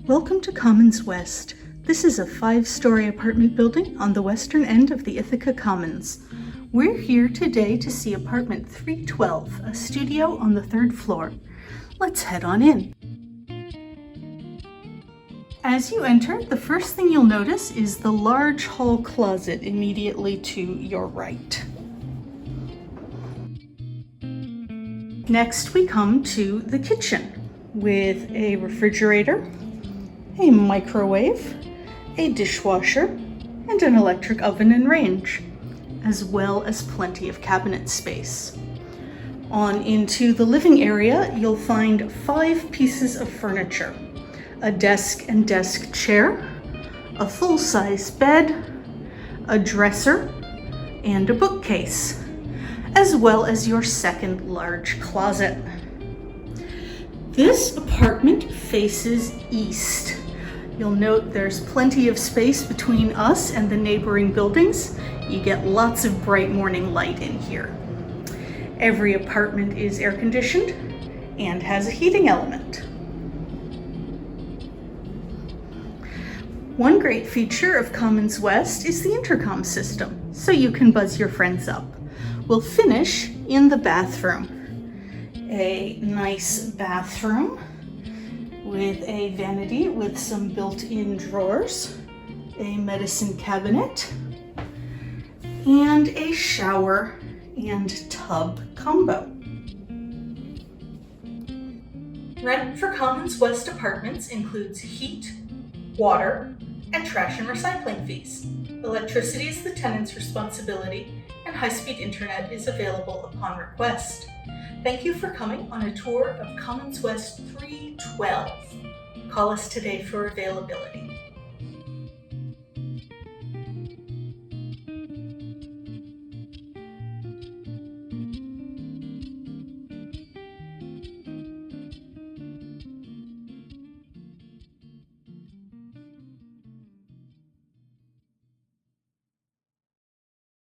Welcome to Commons West. This is a 5-story apartment building on the western end of the Ithaca Commons. We're here today to see apartment 312, a studio on the 3rd floor. Let's head on in. As you enter, the first thing you'll notice is the large hall closet immediately to your right. Next, we come to the kitchen with a refrigerator, a microwave, a dishwasher, and an electric oven and range, as well as plenty of cabinet space. On into the living area, you'll find 5 pieces of furniture: a desk and desk chair, a full-size bed, a dresser, and a bookcase, as well as your second large closet. This apartment faces east. You'll note there's plenty of space between us and the neighboring buildings. You get lots of bright morning light in here. Every apartment is air conditioned and has a heating element. One great feature of Commons West is the intercom system, so you can buzz your friends up. We'll finish in the bathroom. A nice bathroom with a vanity with some built-in drawers, a medicine cabinet, and a shower and tub combo. Rent for Commons West apartments includes heat, water, and trash and recycling fees. Electricity is the tenant's responsibility, and high-speed internet is available upon request. Thank you for coming on a tour of Commons West 312. Call us today for availability.